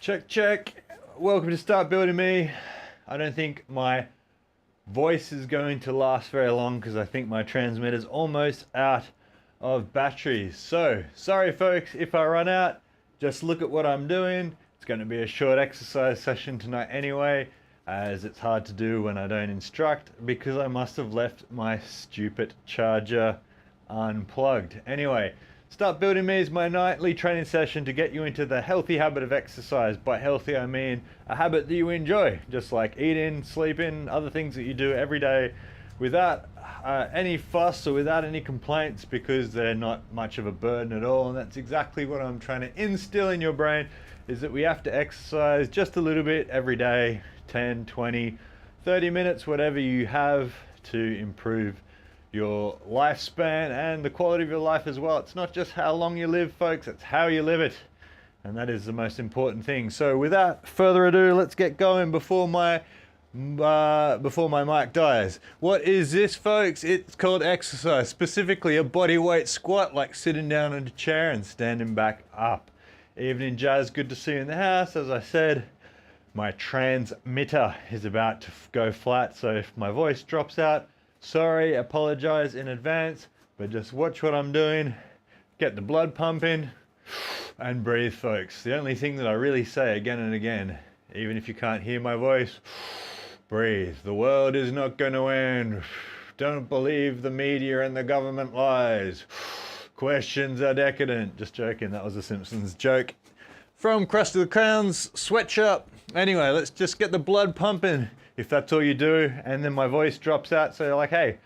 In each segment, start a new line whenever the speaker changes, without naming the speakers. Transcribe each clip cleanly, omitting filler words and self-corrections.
Check, check. Welcome to Start Building Me. I don't think my voice is going to last very long because I think my transmitter's almost out of batteries. So, sorry folks if I run out. Just look at what I'm doing. It's going to be a short exercise session tonight anyway, as it's hard to do when I don't instruct because I must have left my stupid charger unplugged. Anyway, Start Building Me is my nightly training session to get you into the healthy habit of exercise. By healthy, I mean a habit that you enjoy, just like eating, sleeping, other things that you do every day without any fuss or without any complaints, because they're not much of a burden at all. And that's exactly what I'm trying to instill in your brain, is that we have to exercise just a little bit every day, 10, 20, 30 minutes, whatever you have, to improve your lifespan and the quality of your life as well. It's not just how long you live, folks, it's how you live it. And that is the most important thing. So without further ado, let's get going before my mic dies. What is this, folks? It's called exercise, specifically a body weight squat, like sitting down in a chair and standing back up. Evening, Jazz, good to see you in the house. As I said, my transmitter is about to go flat, so if my voice drops out, sorry, apologize in advance, but just watch what I'm doing, get the blood pumping, and breathe, folks. The only thing that I really say again and again, even if you can't hear my voice, breathe. The world is not going to end. Don't believe the media and the government lies. Questions are decadent. Just joking, that was a Simpsons joke. From Crust of the Clowns sweatshop. Anyway, let's just get the blood pumping, if that's all you do, and then my voice drops out, so you're like, hey,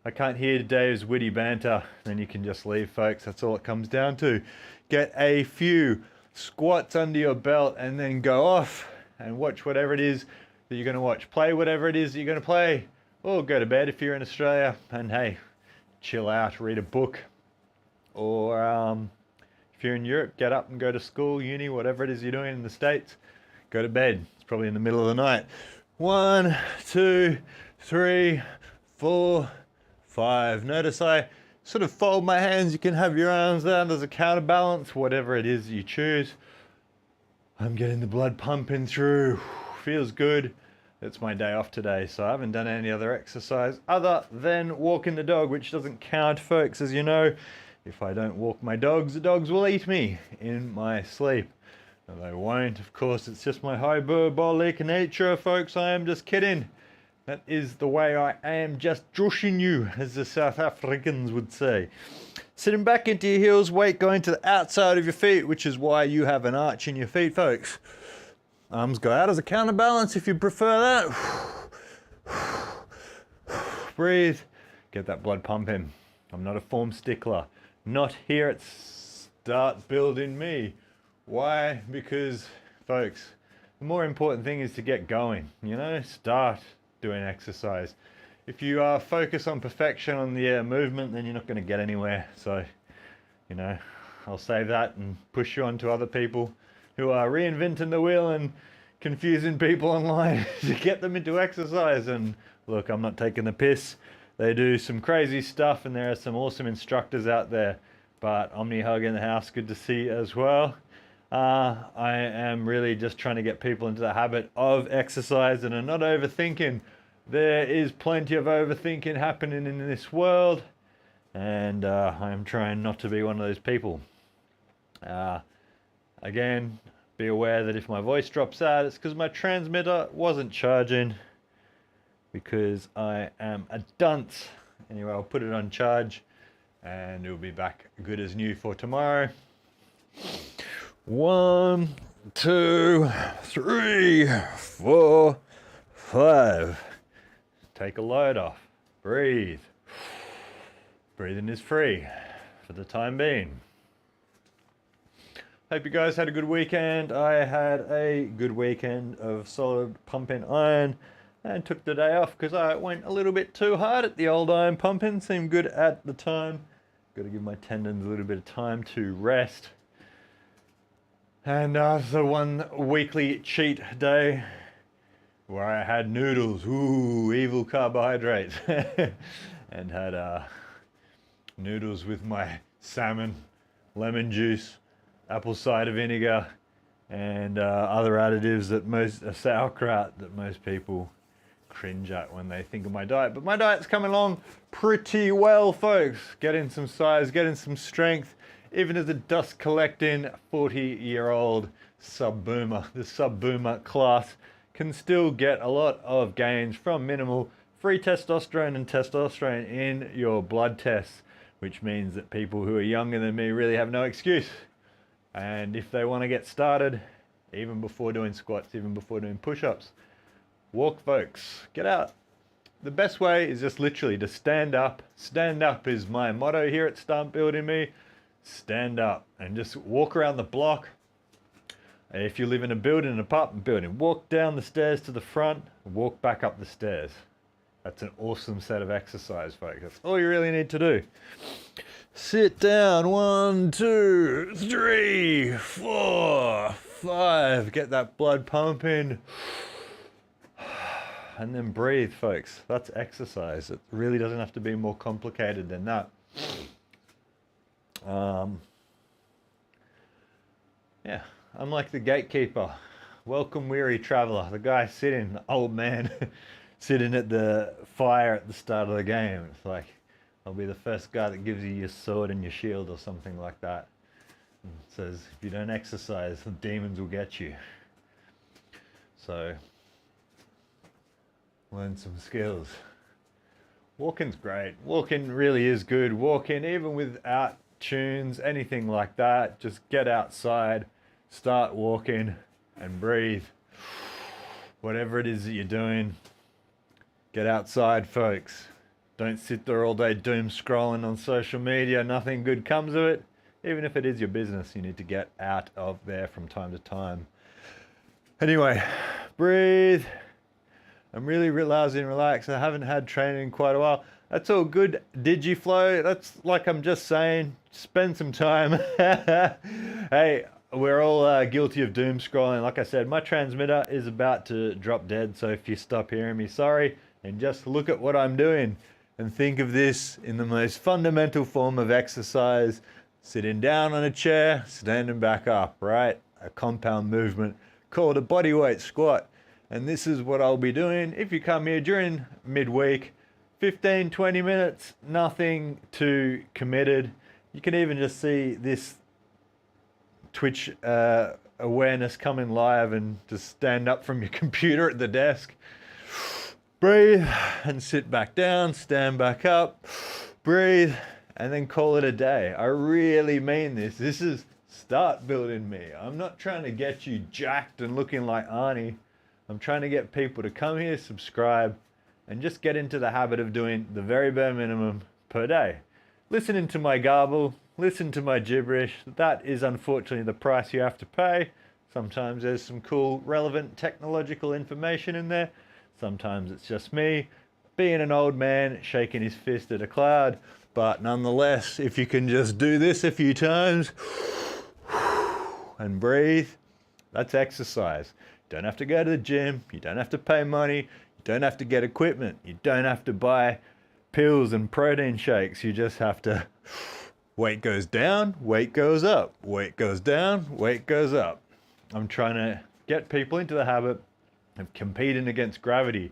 I can't hear Dave's witty banter, then you can just leave, folks. That's all it comes down to. Get a few squats under your belt and then go off and watch whatever it is that you're going to watch. Play whatever it is that you're going to play, or go to bed if you're in Australia, and hey, chill out, read a book. Or if you're in Europe, get up and go to school, uni, whatever it is you're doing in the States. Go to bed. It's probably in the middle of the night. 1, 2, 3, 4, 5. Notice I sort of fold my hands. You can have your arms down as a counterbalance, whatever it is you choose. I'm getting the blood pumping through. Feels good. It's my day off today, so I haven't done any other exercise other than walking the dog, which doesn't count, folks, as you know. If I don't walk my dogs, the dogs will eat me in my sleep. No, they won't, of course. It's just my hyperbolic nature, folks. I am just kidding. That is the way I am, just joshing you, as the South Africans would say. Sitting back into your heels, weight going to the outside of your feet, which is why you have an arch in your feet, folks. Arms go out as a counterbalance if you prefer that. Breathe. Get that blood pumping. I'm not a form stickler. Not here at Start Building Me. Why? Because, folks, the more important thing is to get going, start doing exercise. If you focus on perfection on the movement, then you're not going to get anywhere. So, I'll save that and push you on to other people who are reinventing the wheel and confusing people online to get them into exercise. And look, I'm not taking the piss. They do some crazy stuff, and there are some awesome instructors out there. But Omni Hug in the house, good to see you as well. I am really just trying to get people into the habit of exercise and are not overthinking. There is plenty of overthinking happening in this world, and I am trying not to be one of those people. Again, be aware that if my voice drops out, it's because my transmitter wasn't charging, because I am a dunce. Anyway, I'll put it on charge and it'll be back good as new for tomorrow. 1, 2, 3, 4, 5. Take a load off. Breathe. Breathing is free for the time being. Hope you guys had a good weekend. I had a good weekend of solid pumping iron and took the day off because I went a little bit too hard at the old iron pumping. Seemed good at the time. Got to give my tendons a little bit of time to rest. And so one weekly cheat day where I had noodles, ooh, evil carbohydrates, and had noodles with my salmon, lemon juice, apple cider vinegar, and other additives sauerkraut that most people cringe at when they think of my diet. But my diet's coming along pretty well, folks. Getting some size, getting some strength, even as a dust collecting 40-year-old sub-boomer. The sub-boomer class can still get a lot of gains from minimal free testosterone and testosterone in your blood tests, which means that people who are younger than me really have no excuse. And if they want to get started, even before doing squats, even before doing push-ups, walk, folks. Get out. The best way is just literally to stand up. Stand up is my motto here at Start Building Me. Stand up and just walk around the block. If you live in a building, an apartment building, walk down the stairs to the front, walk back up the stairs. That's an awesome set of exercise, folks. That's all you really need to do. Sit down. 1, 2, 3, 4, 5. Get that blood pumping. And then breathe, folks. That's exercise. It really doesn't have to be more complicated than that. Yeah, I'm like the gatekeeper. Welcome, weary traveler. The guy sitting, the old man, sitting at the fire at the start of the game. It's like, I'll be the first guy that gives you your sword and your shield or something like that. And it says, if you don't exercise, the demons will get you. So, learn some skills. Walking's great. Walking really is good. Walking, even without tunes, anything like that, just get outside, start walking and breathe. Whatever it is that you're doing, get outside, folks. Don't sit there all day doom scrolling on social media. Nothing good comes of it. Even if it is your business, you need to get out of there from time to time. Anyway, breathe. I'm really lousy and relaxed. I haven't had training in quite a while. That's all good, DigiFlow. That's like I'm just saying, spend some time. Hey, we're all guilty of doom scrolling. Like I said, my transmitter is about to drop dead. So if you stop hearing me, sorry. And just look at what I'm doing and think of this in the most fundamental form of exercise. Sitting down on a chair, standing back up, right? A compound movement called a bodyweight squat. And this is what I'll be doing if you come here during midweek. 15, 20 minutes, nothing too committed. You can even just see this Twitch awareness coming live and just stand up from your computer at the desk. Breathe and sit back down, stand back up, breathe, and then call it a day. I really mean this. This is Start Building Me. I'm not trying to get you jacked and looking like Arnie. I'm trying to get people to come here, subscribe, and just get into the habit of doing the very bare minimum per day. Listening to my garble, listen to my gibberish. That is unfortunately the price you have to pay. Sometimes there's some cool, relevant technological information in there. Sometimes it's just me being an old man shaking his fist at a cloud. But nonetheless, if you can just do this a few times and breathe, that's exercise. You don't have to go to the gym. You don't have to pay money. You don't have to get equipment. You don't have to buy pills and protein shakes. You just have to, weight goes down, weight goes up. Weight goes down, weight goes up. I'm trying to get people into the habit of competing against gravity.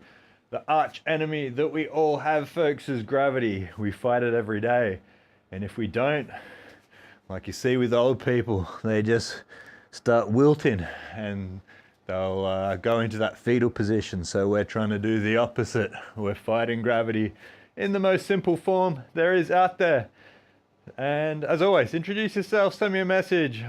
The arch enemy that we all have, folks, is gravity. We fight it every day. And if we don't, like you see with old people, they just start wilting and they'll go into that fetal position. So we're trying to do the opposite. We're fighting gravity in the most simple form there is out there. And as always, introduce yourself, send me a message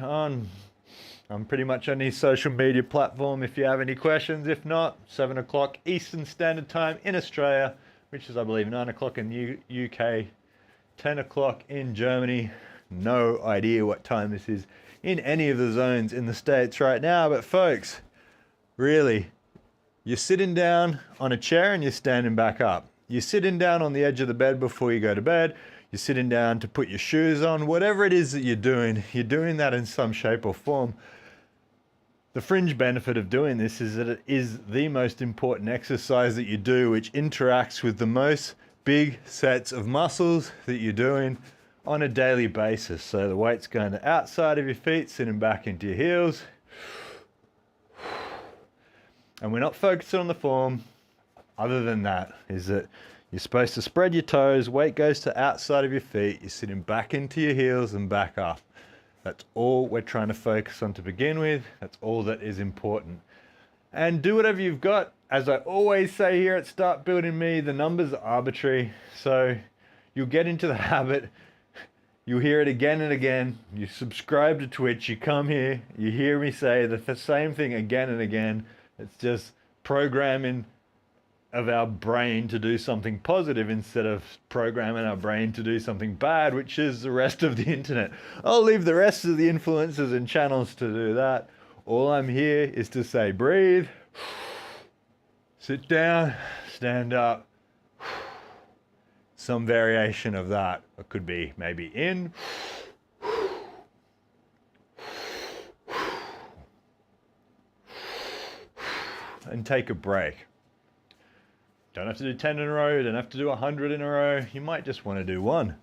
I'm pretty much on any social media platform if you have any questions. If not, 7 o'clock Eastern Standard Time in Australia, which is, I believe, 9 o'clock in the UK, 10 o'clock in Germany. No idea what time this is in any of the zones in the States right now. But folks, really, you're sitting down on a chair and you're standing back up. You're sitting down on the edge of the bed before you go to bed. You're sitting down to put your shoes on. Whatever it is that you're doing that in some shape or form. The fringe benefit of doing this is that it is the most important exercise that you do, which interacts with the most big sets of muscles that you're doing on a daily basis. So the weight's going to outside of your feet, sitting back into your heels. And we're not focusing on the form. Other than that, is that you're supposed to spread your toes, weight goes to outside of your feet, you're sitting back into your heels and back up. That's all we're trying to focus on to begin with. That's all that is important. And do whatever you've got. As I always say here at Start Building Me, the numbers are arbitrary. So you'll get into the habit. You'll hear it again and again. You subscribe to Twitch, you come here, you hear me say the same thing again and again. It's just programming of our brain to do something positive instead of programming our brain to do something bad, which is the rest of the internet. I'll leave the rest of the influencers and channels to do that. All I'm here is to say breathe, sit down, stand up, some variation of that. It could be maybe in, and take a break. Don't have to do 10 in a row, don't have to do 100 in a row. You might just want to do one.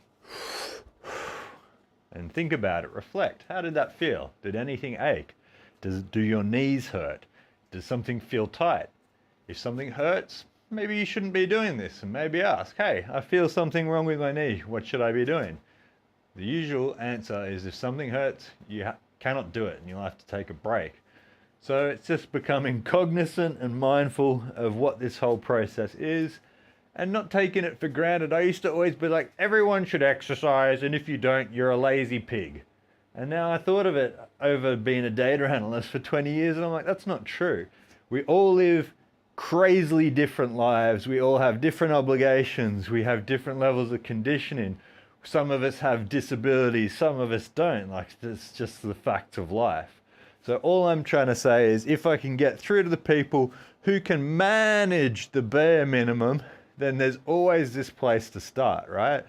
And think about it, reflect. How did that feel? Did anything ache? Do your knees hurt? Does something feel tight? If something hurts, maybe you shouldn't be doing this, and maybe ask, hey, I feel something wrong with my knee. What should I be doing? The usual answer is if something hurts, you cannot do it and you'll have to take a break. So it's just becoming cognizant and mindful of what this whole process is and not taking it for granted. I used to always be like, everyone should exercise, and if you don't, you're a lazy pig. And now I thought of it over being a data analyst for 20 years, and I'm like, that's not true. We all live crazily different lives. We all have different obligations. We have different levels of conditioning. Some of us have disabilities, some of us don't. Like, it's just the facts of life. So all I'm trying to say is if I can get through to the people who can manage the bare minimum, then there's always this place to start, right?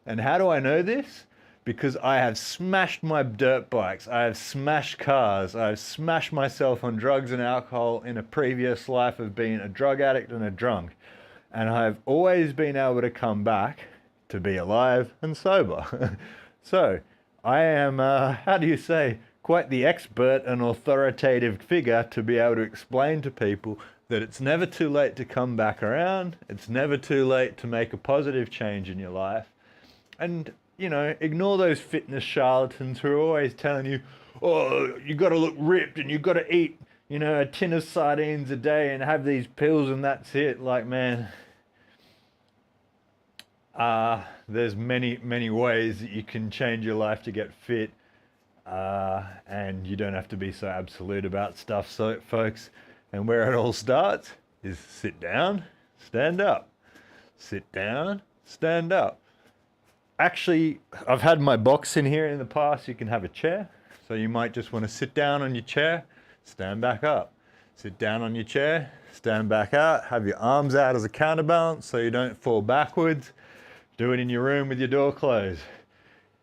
And how do I know this? Because I have smashed my dirt bikes, I have smashed cars, I've smashed myself on drugs and alcohol in a previous life of being a drug addict and a drunk. And I've always been able to come back to be alive and sober. So I am, how do you say, quite the expert and authoritative figure to be able to explain to people that it's never too late to come back around. It's never too late to make a positive change in your life. And, you know, ignore those fitness charlatans who are always telling you, oh, you got to look ripped and you got to eat, you know, a tin of sardines a day and have these pills and that's it. Like, man, there's many ways that you can change your life to get fit. And you don't have to be so absolute about stuff, so folks. And where it all starts is sit down, stand up. Sit down, stand up. Actually, I've had my box in here in the past. You can have a chair. So you might just want to sit down on your chair, stand back up. Sit down on your chair, stand back out. Have your arms out as a counterbalance so you don't fall backwards. Do it in your room with your door closed.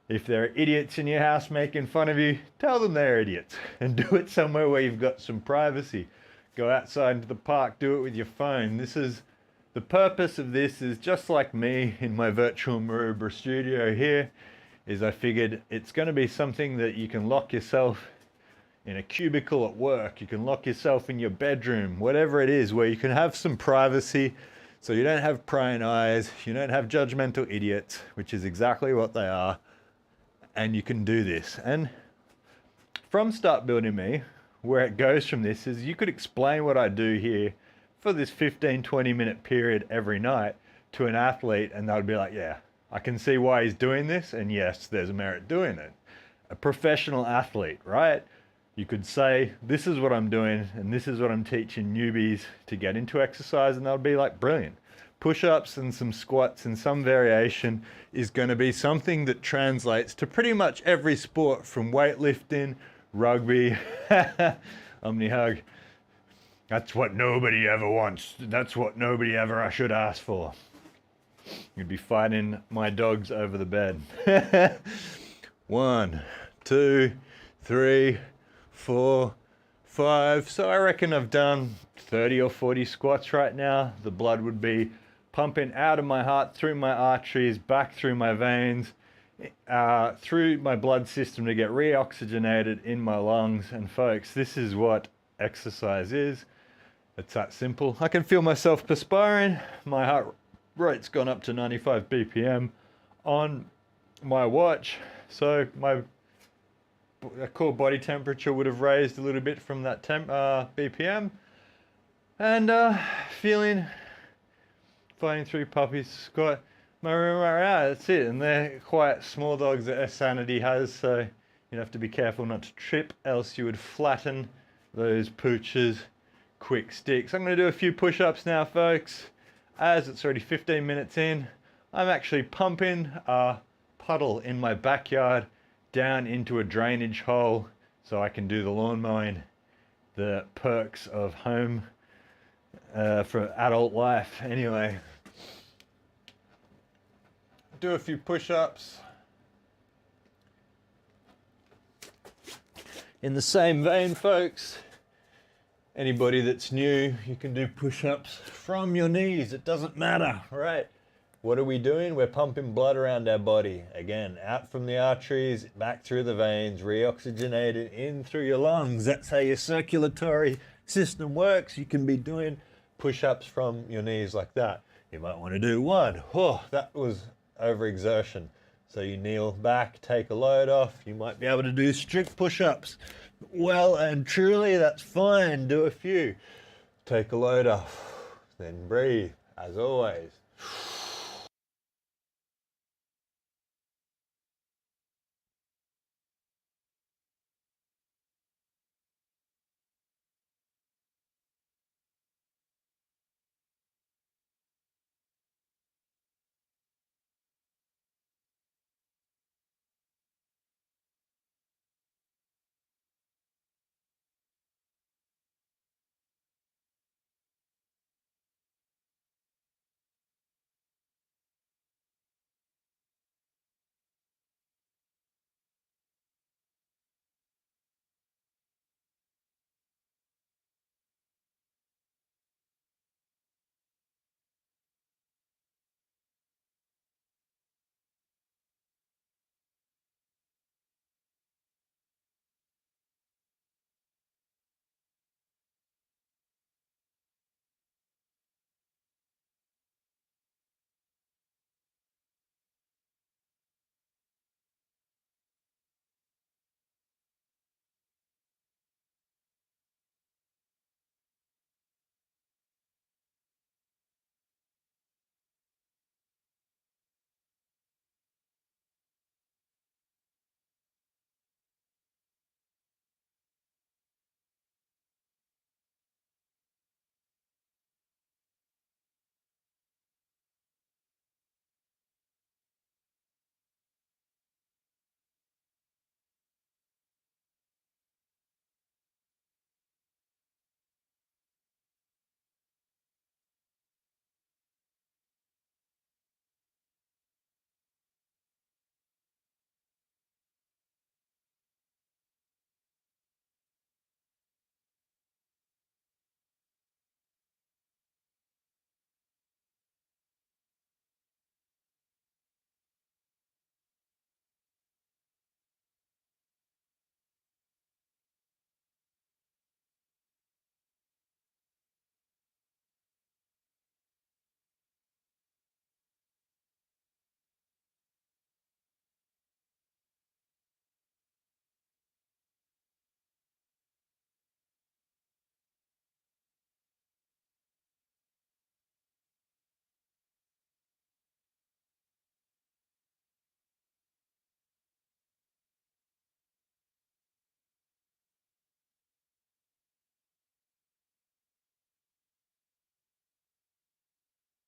If there are idiots in your house making fun of you, tell them they're idiots and do it somewhere where you've got some privacy. Go outside into the park, do it with your phone. The purpose of this is just like me in my virtual Maroubra studio here, is I figured it's going to be something that you can lock yourself in a cubicle at work. You can lock yourself in your bedroom, whatever it is, where you can have some privacy so you don't have prying eyes, you don't have judgmental idiots, which is exactly what they are. And you can do this. And from Start Building Me, where it goes from this is you could explain what I do here for this 15-20 minute period every night to an athlete and they'd be like, yeah, I can see why he's doing this, and yes, there's a merit doing it. A professional athlete, right? You could say, this is what I'm doing and this is what I'm teaching newbies to get into exercise, and they'll be like, brilliant. Push-ups and some squats and some variation is going to be something that translates to pretty much every sport, from weightlifting, rugby, Omni hug. That's what nobody ever wants. That's what nobody ever should ask for. You'd be fighting my dogs over the bed. 1, 2, 3, 4, 5. So I reckon I've done 30 or 40 squats right now. The blood would be pumping out of my heart, through my arteries, back through my veins, through my blood system to get reoxygenated in my lungs. And folks, this is what exercise is. It's that simple. I can feel myself perspiring. My heart rate's gone up to 95 BPM on my watch. So my core body temperature would have raised a little bit from that BPM. And feeling flying through puppies, squat, that's it. And they're quite small dogs that Sanity has, so you'd have to be careful not to trip, else you would flatten those pooches quick sticks. I'm going to do a few push-ups now, folks. As it's already 15 minutes in, I'm actually pumping a puddle in my backyard down into a drainage hole so I can do the lawn mowing. The perks of home for adult life. Anyway, do a few push-ups. In the same vein, folks, anybody that's new, you can do push-ups from your knees. It doesn't matter, right? What are we doing? We're pumping blood around our body. Again, out from the arteries, back through the veins, reoxygenated in through your lungs. That's how your circulatory system works. You can be doing push-ups from your knees like that. You might want to do one. Oh, that was overexertion. So you kneel back, take a load off. You might be able to do strict push-ups. Well and truly, that's fine. Do a few. Take a load off. Then breathe, as always.